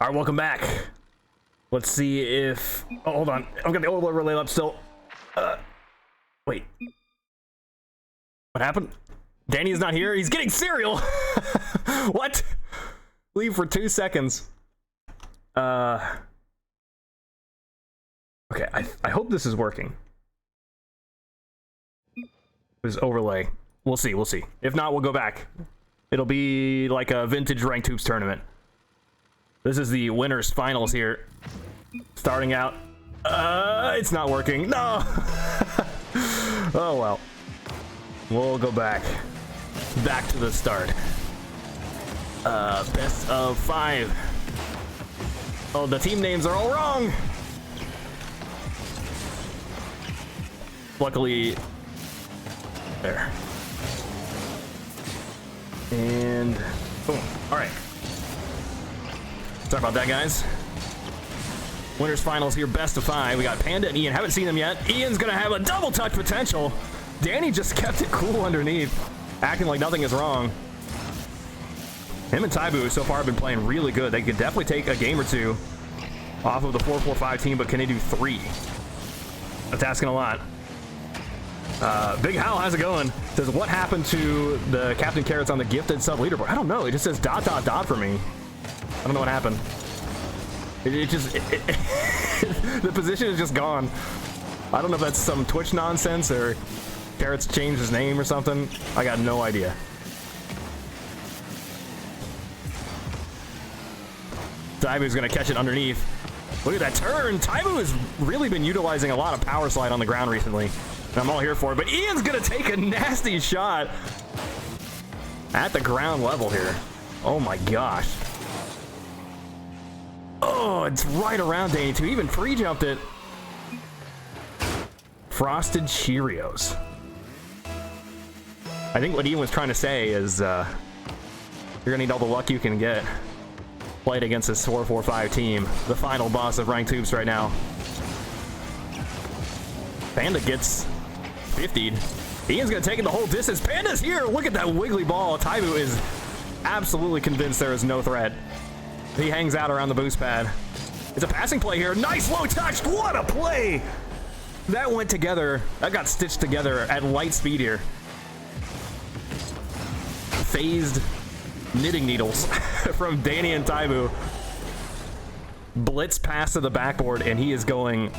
All right, welcome back. Let's see if... Oh, hold on. I've got the old overlay up still. Wait. What happened? Danny is not here. He's getting cereal. What? Leave for 2 seconds. Okay, I hope this is working. This overlay. We'll see, we'll see. If not, we'll go back. It'll be like a vintage ranked hoops tournament. This is the winners finals here. Starting out. It's not working. No! Oh well. We'll go back. Back to the start. Best of 5. Oh, the team names are all wrong! Luckily, there. And boom. All right. Sorry about that, guys. Winners finals here, best of 5. We got Panda and Ian. Haven't seen them yet. Ian's gonna have a double touch potential. Danny just kept it cool underneath, acting like nothing is wrong. Him and tybu so far have been playing really good. They could definitely take a game or two off of the 4-4-5 team, but can they do 3? That's asking a lot. Big Hal, how's it going? Says, what happened to the Captain Carrots on the gifted sub leaderboard? I don't know. It just says ... for me. I don't know what happened. The position is just gone. I don't know if that's some Twitch nonsense or Carrots changed his name or something. I got no idea. tybu's gonna catch it underneath. Look at that turn. tybu has really been utilizing a lot of power slide on the ground recently. And I'm all here for it, but Ian's gonna take a nasty shot at the ground level here. Oh my gosh. Oh, it's right around Danny too. Even pre-jumped it. Frosted Cheerios. I think what Ian was trying to say is you're gonna need all the luck you can get played against this 4-4-5 team. The final boss of ranked hoops right now. Panda gets 50'd. Ian's gonna take it the whole distance. Panda's here. Look at that wiggly ball. tybu is absolutely convinced there is no threat. He hangs out around the boost pad. It's a passing play here. Nice low touch. What a play! That went together. That got stitched together at light speed here. Phased knitting needles from Danny and tybu. Blitz pass to the backboard, and he is going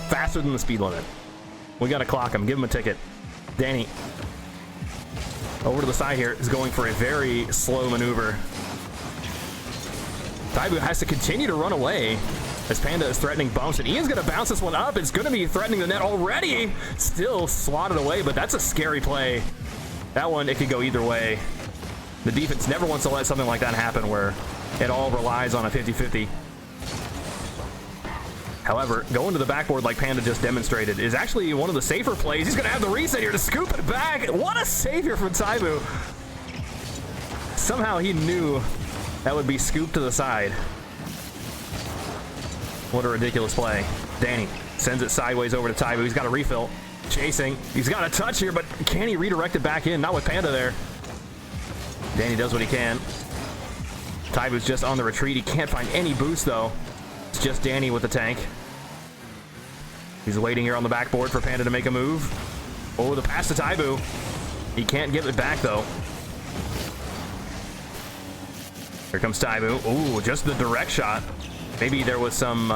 faster than the speed limit. We gotta clock him. Give him a ticket. Danny, over to the side here, is going for a very slow maneuver. tybu has to continue to run away as Panda is threatening bumps, and Ian's gonna bounce this one up. It's gonna be threatening the net already. Still swatted away, but that's a scary play. That one, it could go either way. The defense never wants to let something like that happen where it all relies on a 50-50. However, going to the backboard like Panda just demonstrated is actually one of the safer plays. He's gonna have the reset here to scoop it back. What a savior from tybu. Somehow he knew that would be scooped to the side. What a ridiculous play. Danny sends it sideways over to tybu. He's got a refill. Chasing. He's got a touch here, but can he redirect it back in? Not with Panda there. Danny does what he can. tybu's just on the retreat. He can't find any boost, though. It's just Danny with the tank. He's waiting here on the backboard for Panda to make a move. Oh, the pass to tybu. He can't give it back, though. Here comes tybu. Ooh, just the direct shot. Maybe there was some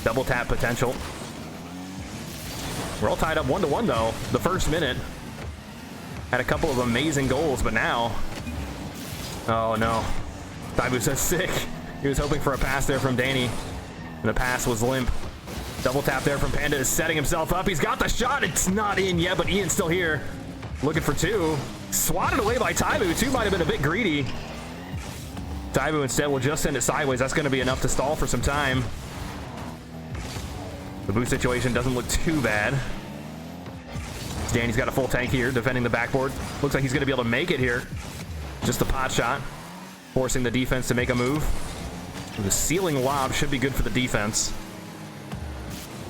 double tap potential. We're all tied up 1-1, though. The first minute had a couple of amazing goals, but now... Oh, no. tybu says sick. He was hoping for a pass there from Danny, and the pass was limp. Double tap there from Panda is setting himself up. He's got the shot. It's not in yet, but Ian's still here. Looking for 2. Swatted away by tybu. 2 might have been a bit greedy. tybu instead will just send it sideways. That's going to be enough to stall for some time. The boost situation doesn't look too bad. Danny's got a full tank here, defending the backboard. Looks like he's going to be able to make it here. Just a pot shot, forcing the defense to make a move. The ceiling lob should be good for the defense.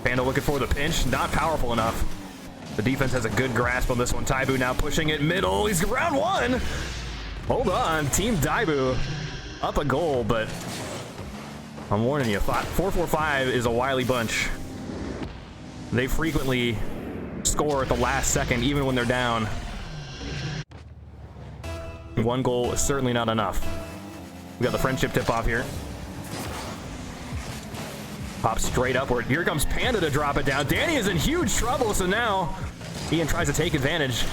Panda looking for the pinch, not powerful enough. The defense has a good grasp on this one. tybu now pushing it middle. He's round 1. Hold on, Team tybu up a goal, but I'm warning you, 4-4-5 is a wily bunch. They frequently score at the last second, even when they're down. One goal is certainly not enough. We got the friendship tip-off here. Pop straight upward. Here comes Panda to drop it down. Danny is in huge trouble, so now Ian tries to take advantage.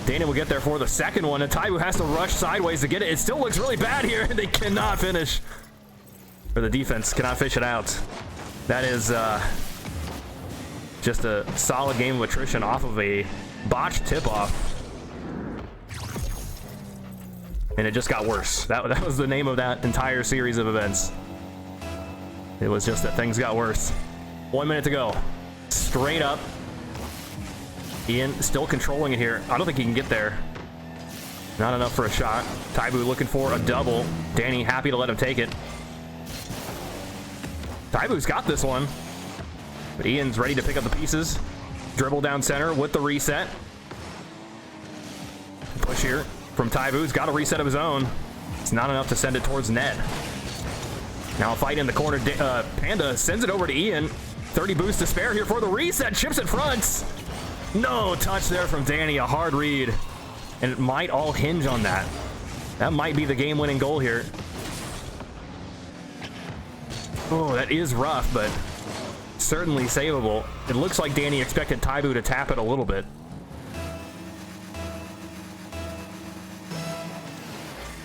Danny will get there for the second one, and tybu has to rush sideways to get it. It still looks really bad here. They cannot finish. Or the defense cannot fish it out. That is just a solid game of attrition off of a botched tip-off. And it just got worse. That was the name of that entire series of events. It was just that things got worse. 1 minute to go. Straight up. Ian still controlling it here. I don't think he can get there. Not enough for a shot. tybu looking for a double. Danny happy to let him take it. tybu's got this one. But Ian's ready to pick up the pieces. Dribble down center with the reset. Push here from tybu. He's got a reset of his own. It's not enough to send it towards net. Now a fight in the corner. Panda sends it over to Ian. 30 boosts to spare here for the reset. Chips in front. No touch there from Danny. A hard read. And it might all hinge on that. That might be the game-winning goal here. Oh, that is rough, but certainly savable. It looks like Danny expected tybu to tap it a little bit.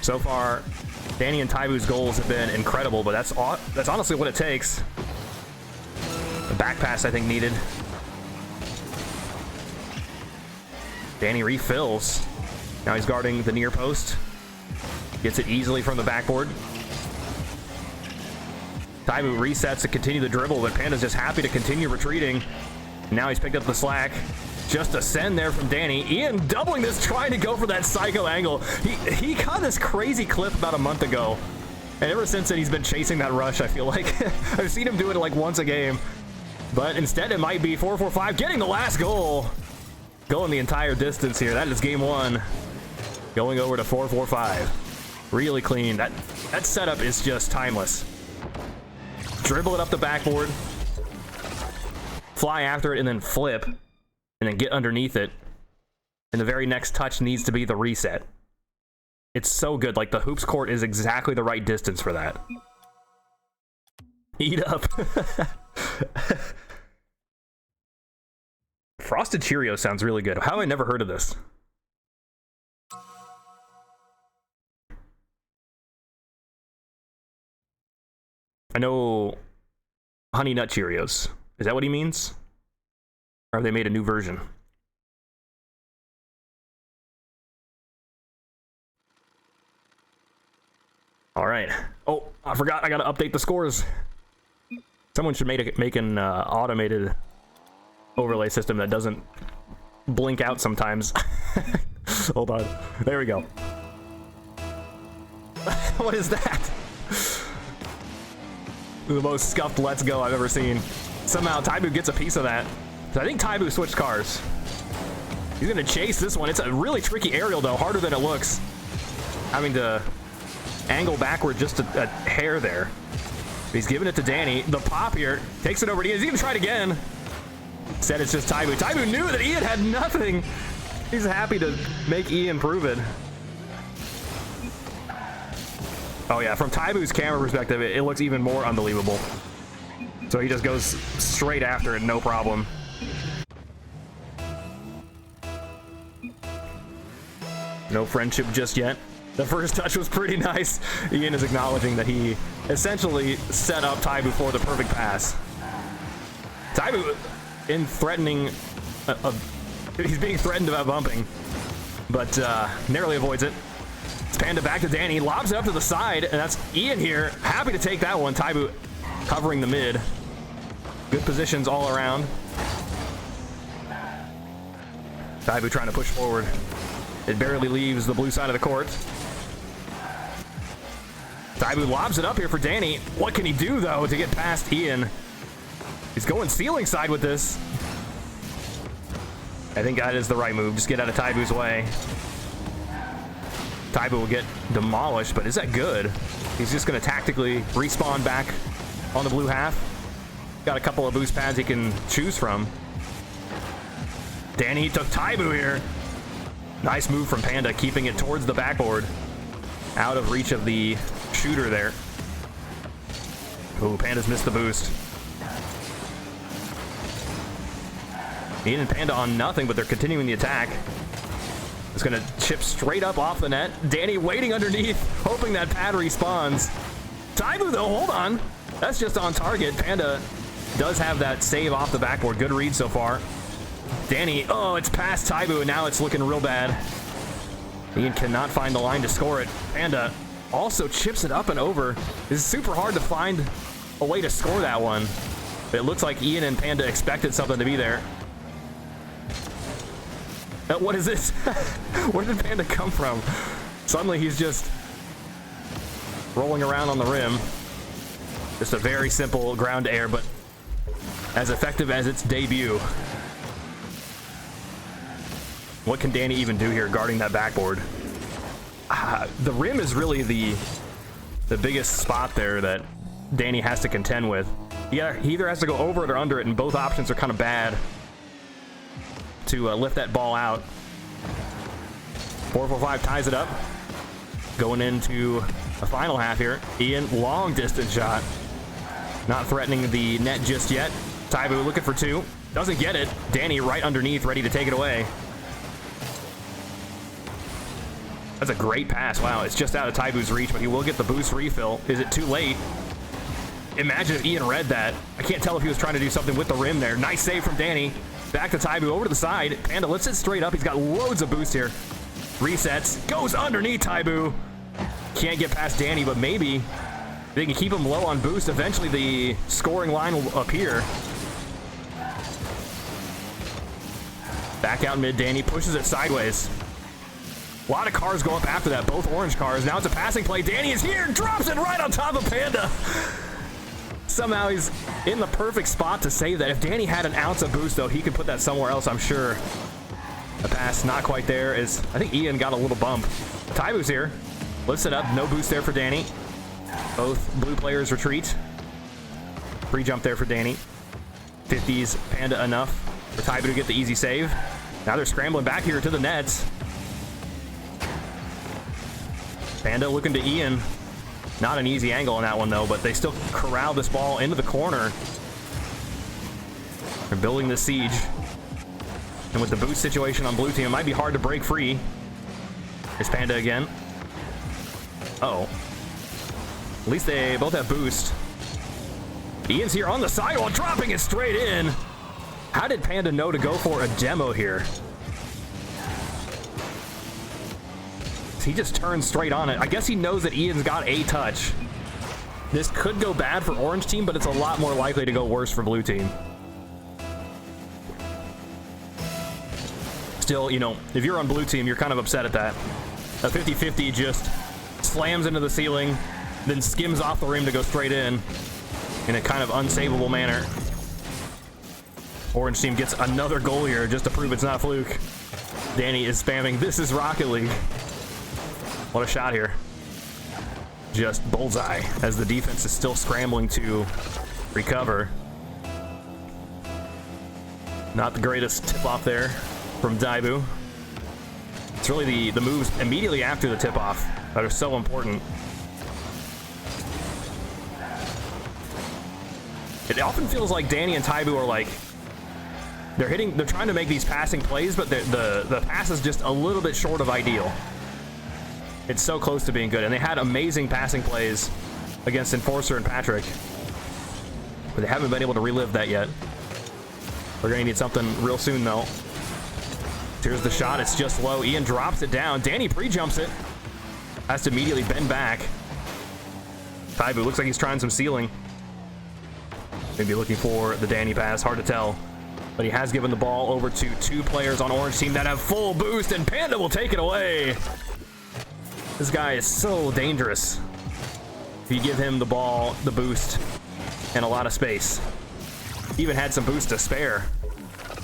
So far, Danny and tybu's goals have been incredible, but that's honestly what it takes. The back pass, I think, needed. Danny refills. Now he's guarding the near post. Gets it easily from the backboard. tybu resets to continue the dribble, but Panda's just happy to continue retreating. Now he's picked up the slack. Just a send there from Danny. Ian doubling this, trying to go for that psycho angle. He caught this crazy clip about a month ago. And ever since then, he's been chasing that rush, I feel like. I've seen him do it like once a game. But instead, it might be 4-4-5, getting the last goal. Going the entire distance here. That is game one. Going over to 4-4-5. Really clean. That setup is just timeless. Dribble it up the backboard. Fly after it and then flip. And then get underneath it. And the very next touch needs to be the reset. It's so good. Like, the hoops court is exactly the right distance for that. Eat up. Frosted Cheerios sounds really good. How have I never heard of this? I know Honey Nut Cheerios. Is that what he means? Or have they made a new version? All right. Oh, I forgot. I gotta update the scores. Someone should make an automated overlay system that doesn't blink out sometimes. Hold on. There we go. What is that? The most scuffed let's go I've ever seen. Somehow tybu gets a piece of that. So I think tybu switched cars. He's gonna chase this one. It's a really tricky aerial though, harder than it looks. Having to angle backward just a hair there. He's giving it to Danny. The pop here takes it over to Ian. He's gonna try it again. Said it's just tybu. tybu knew that Ian had nothing. He's happy to make Ian prove it. Oh yeah, from tybu's camera perspective, it looks even more unbelievable. So he just goes straight after it, no problem. No friendship just yet. The first touch was pretty nice. Ian is acknowledging that he essentially set up tybu for the perfect pass. tybu in threatening, he's being threatened about bumping, but narrowly avoids it. It's Panda back to Danny, lobs it up to the side, and that's Ian here. Happy to take that one. tybu covering the mid. Good positions all around. tybu trying to push forward. It barely leaves the blue side of the court. tybu lobs it up here for Danny. What can he do, though, to get past Ian? He's going ceiling side with this. I think that is the right move. Just get out of tybu's way. tybu will get demolished, but is that good? He's just going to tactically respawn back on the blue half. Got a couple of boost pads he can choose from. Danny took tybu here. Nice move from Panda, keeping it towards the backboard. Out of reach of the shooter there. Oh, Panda's missed the boost. Ian and Panda on nothing, but they're continuing the attack. It's going to chip straight up off the net. Danny waiting underneath, hoping that pad respawns. tybu, though, hold on. That's just on target. Panda does have that save off the backboard. Good read so far. Danny, oh, it's past tybu, and now it's looking real bad. Ian cannot find the line to score it. Panda also chips it up and over. It's super hard to find a way to score that one. It looks like Ian and Panda expected something to be there. What is this? Where did Panda come from? Suddenly he's just rolling around on the rim. Just a very simple ground to air, but as effective as its debut. What can Danny even do here guarding that backboard? The rim is really the biggest spot there that Danny has to contend with. He either has to go over it or under it, and both options are kind of bad to lift that ball out. 4-4-5 ties it up. Going into a final half here. Ian, long distance shot. Not threatening the net just yet. tybu looking for two. Doesn't get it. Danny right underneath, ready to take it away. That's a great pass. Wow, it's just out of tybu's reach, but he will get the boost refill. Is it too late? Imagine if Ian read that. I can't tell if he was trying to do something with the rim there. Nice save from Danny. Back to tybu, over to the side. Panda lifts it straight up. He's got loads of boost here. Resets, goes underneath tybu. Can't get past Danny, but maybe they can keep him low on boost. Eventually the scoring line will appear. Back out mid, Danny pushes it sideways. A lot of cars go up after that, both orange cars. Now it's a passing play. Danny is here, drops it right on top of Panda. Somehow he's in the perfect spot to save that. If Danny had an ounce of boost, though, he could put that somewhere else, I'm sure. The pass not quite there as I think Ian got a little bump. tybu's here. Lifts it up. No boost there for Danny. Both blue players retreat. Free jump there for Danny. 50s Panda enough for tybu to get the easy save. Now they're scrambling back here to the nets. Panda looking to Ian. Not an easy angle on that one, though, but they still corral this ball into the corner. They're building the siege. And with the boost situation on blue team, it might be hard to break free. It's Panda again. Uh-oh. At least they both have boost. Ian's here on the sidewall, dropping it straight in. How did Panda know to go for a demo here? He just turns straight on it. I guess he knows that Ian's got a touch. This could go bad for orange team, but it's a lot more likely to go worse for blue team. Still, you know, if you're on blue team, you're kind of upset at that. A 50-50 just slams into the ceiling, then skims off the rim to go straight in a kind of unsavable manner. Orange team gets another goal here just to prove it's not a fluke. Danny is spamming, this is Rocket League. What a shot here. Just bullseye as the defense is still scrambling to recover. Not the greatest tip-off there from tybu. It's really the moves immediately after the tip-off that are so important. It often feels like Danny and tybu are like, they're trying to make these passing plays, but the pass is just a little bit short of ideal. It's so close to being good, and they had amazing passing plays against Enforcer and Patrick, but they haven't been able to relive that yet. We're gonna need something real soon, though. Here's the shot, it's just low. Ian drops it down. Danny pre-jumps it. Has to immediately bend back. tybu looks like he's trying some ceiling. Maybe looking for the Danny pass, hard to tell. But he has given the ball over to two players on orange team that have full boost, and Panda will take it away. This guy is so dangerous. If you give him the ball, the boost, and a lot of space. He even had some boost to spare.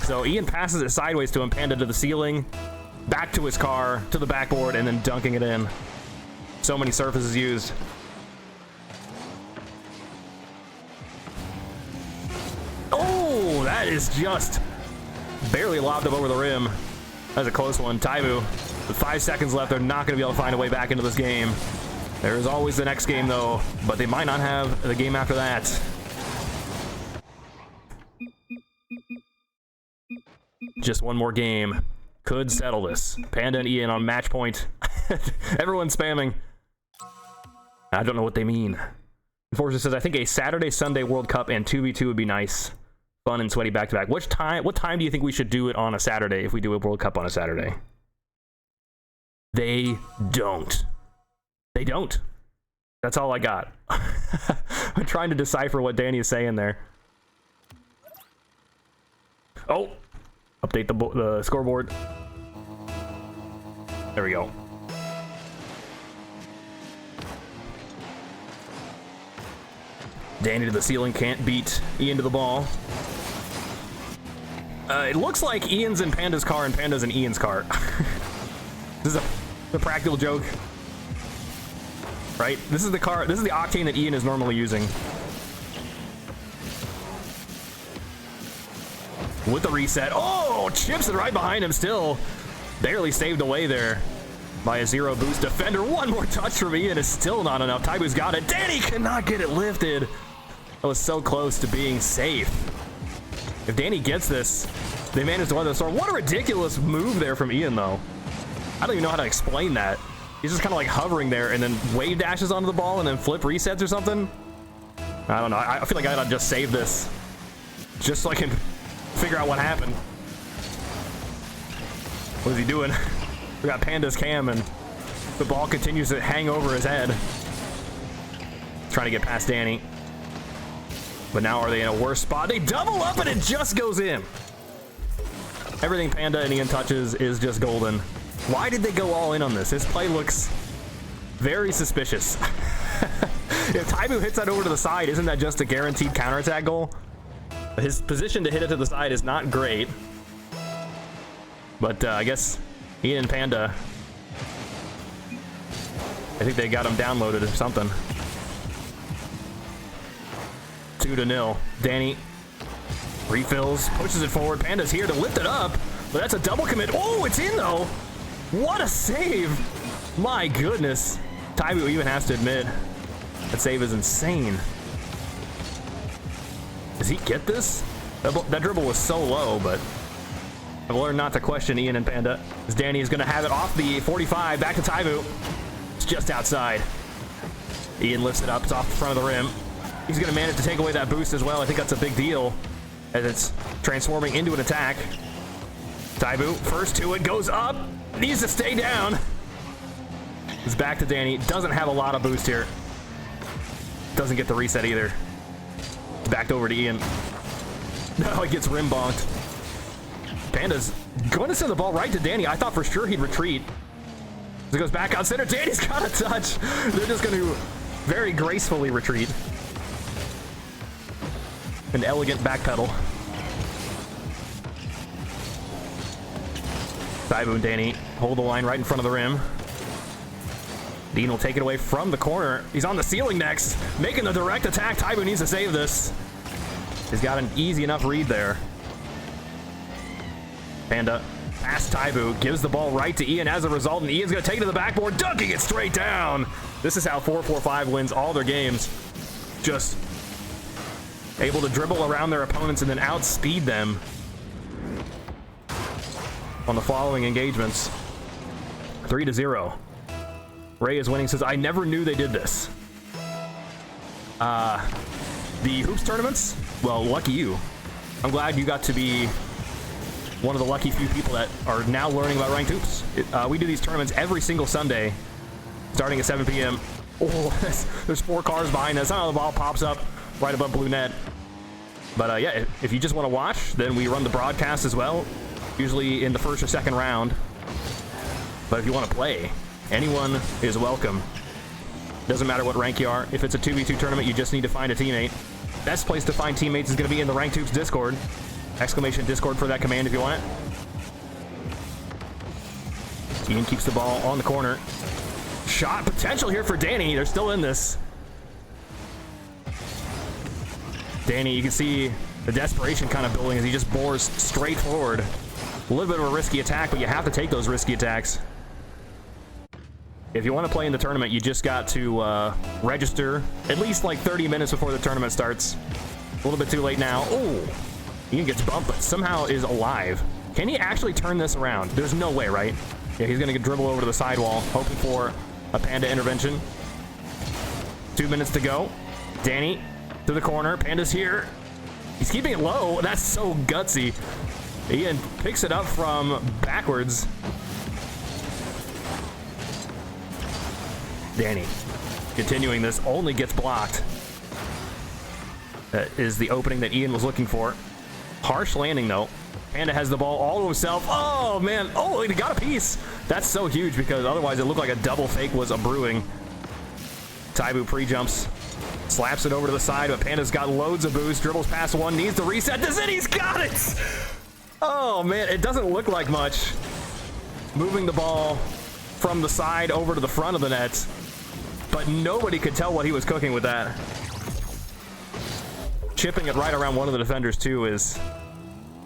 So Ian passes it sideways to him, Panda to the ceiling, back to his car, to the backboard, and then dunking it in. So many surfaces used. that is just barely lobbed up over the rim. That's a close one. Tybu, with 5 seconds left, they're not going to be able to find a way back into this game. There is always the next game, though, but they might not have the game after that. Just one more game could settle this. Panda and Ian on match point. Everyone's spamming. I don't know what they mean. Enforcer says, I think a Saturday-Sunday World Cup and 2v2 would be nice. Fun and sweaty back-to-back. What time do you think we should do it on a Saturday if we do a World Cup on a Saturday? They don't. They don't. That's all I got. I'm trying to decipher what Danny is saying there. Oh! Update the scoreboard. There we go. Danny to the ceiling, can't beat Ian to the ball. It looks like Ian's in Panda's car and Panda's in Ian's car. This is a practical joke. Right? This is the car, this is the octane that Ian is normally using. With the reset. Oh, chips it right behind him still. Barely saved away there by a zero boost defender. One more touch from Ian is still not enough. Tybu's got it. Danny cannot get it lifted. That was so close to being safe. If Danny gets this, they managed to weather the storm. What a ridiculous move there from Ian, though. I don't even know how to explain that. He's just kind of like hovering there and then wave dashes onto the ball and then flip resets or something. I don't know. I feel like I gotta just save this just so I can figure out what happened. What is he doing? We got Panda's cam and the ball continues to hang over his head. Trying to get past Danny. But now are they in a worse spot? They double up and it just goes in. Everything Panda and Ian touches is just golden. Why did they go all in on this? His play looks very suspicious. If Tybu hits that over to the side, isn't that just a guaranteed counterattack goal? His position to hit it to the side is not great. But I guess Ian and Panda, I think they got him downloaded or something. 2-0. Danny refills, pushes it forward. Panda's here to lift it up, but that's a double commit. Oh, it's in though. What a save. My goodness. Tybu even has to admit that save is insane. Does he get this? That dribble was so low, but I've learned not to question Ian and Panda. As Danny is going to have it off the 45. Back to Tybu. It's just outside. Ian lifts it up. It's off the front of the rim. He's going to manage to take away that boost as well. I think that's a big deal as it's transforming into an attack. Tybu, first to it, goes up. Needs to stay down. It's back to Danny. Doesn't have a lot of boost here. Doesn't get the reset either. Backed over to Ian. Now he gets rim bonked. Panda's going to send the ball right to Danny. I thought for sure he'd retreat. As it goes back on center, Danny's got a touch. They're just going to very gracefully retreat. An elegant back pedal. Tybu and Danny hold the line right in front of the rim. Dean will take it away from the corner. He's on the ceiling next, making the direct attack. Tybu needs to save this. He's got an easy enough read there. Panda past Tybu, gives the ball right to Ian as a result, and Ian's going to take it to the backboard, dunking it straight down. This is how 4-4-5 wins all their games. Just able to dribble around their opponents and then outspeed them on the following engagements. 3-0. Ray is winning, says, I never knew they did this. The hoops tournaments? Well, lucky you. I'm glad you got to be one of the lucky few people that are now learning about ranked hoops. We do these tournaments every single Sunday, starting at 7 p.m. Oh, there's 4 cars behind us. Somehow the ball pops up right above blue net. But yeah, if you just want to watch, then we run the broadcast as well, usually in the first or second round. But if you want to play, anyone is welcome. Doesn't matter what rank you are. If it's a 2v2 tournament, you just need to find a teammate. Best place to find teammates is going to be in the Ranked Hoops Discord. Exclamation Discord for that command if you want it. Ian keeps the ball on the corner. Shot potential here for Danny. They're still in this. Danny, you can see The desperation kind of building as he just bores straight forward. A little bit of a risky attack, but you have to take those risky attacks. If you want to play in the tournament, you just got to register at least like 30 minutes before the tournament starts. A little bit too late now. Oh, Ian gets bumped, but somehow is alive. Can he actually turn this around? There's no way, right? Yeah, he's going to dribble over to the sidewall, hoping for a Panda intervention. 2 minutes to go. Danny to the corner. Panda's here. He's keeping it low. That's so gutsy. Ian picks it up from backwards. Danny continuing this, only gets blocked. That is the opening that Ian was looking for. Harsh landing though. Panda has the ball all to himself. Oh man, oh, he got a piece. That's so huge because otherwise it looked like a double fake was a brewing. Tybu pre-jumps, slaps it over to the side, but Panda's got loads of boost, dribbles past one, needs to reset. Does it? He's got it! Oh man, it doesn't look like much. Moving the ball from the side over to the front of the net, but nobody could tell what he was cooking with that. Chipping it right around one of the defenders too is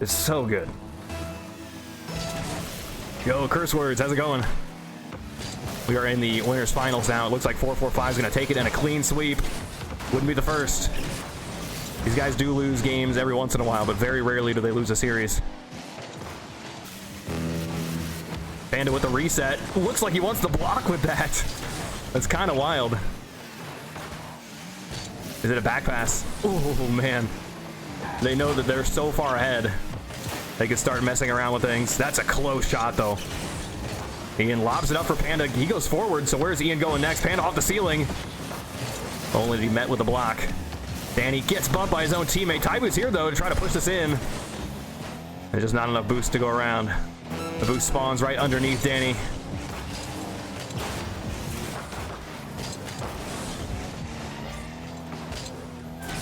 so good. Yo, curse words, how's it going? We are in the winners finals now. It looks like 445 is going to take it in a clean sweep. Wouldn't be the first. These guys do lose games every once in a while, but very rarely do they lose a series. Panda with the reset. Looks like he wants to block with that. That's kind of wild. Is it a back pass? Oh man. They know that they're so far ahead. They can start messing around with things. That's a close shot though. Ian lobs it up for Panda. He goes forward, so where's Ian going next? Panda off the ceiling. Only to be met with a block. Danny gets bumped by his own teammate. Tybu's here though to try to push this in. There's just not enough boost to go around. The boost spawns right underneath Danny.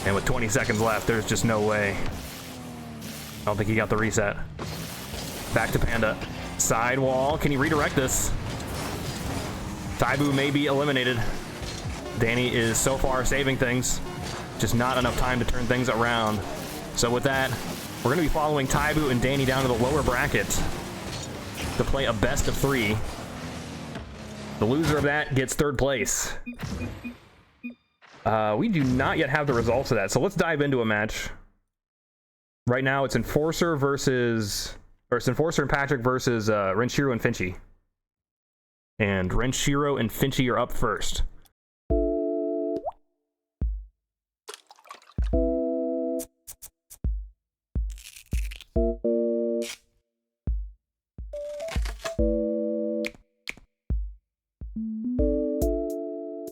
And with 20 seconds left, there's just no way. I don't think he got the reset. Back to Panda. Sidewall. Can he redirect this? Tybu may be eliminated. Danny is so far saving things. Just not enough time to turn things around. So with that, we're going to be following Tybu and Danny down to the lower bracket to play a best of 3. The loser of that gets 3rd place. We do not yet have the results of that, so let's dive into a match. Right now, it's Enforcer and Patrick versus Renshiro and Finchie. And Renshiro and Finchie are up first.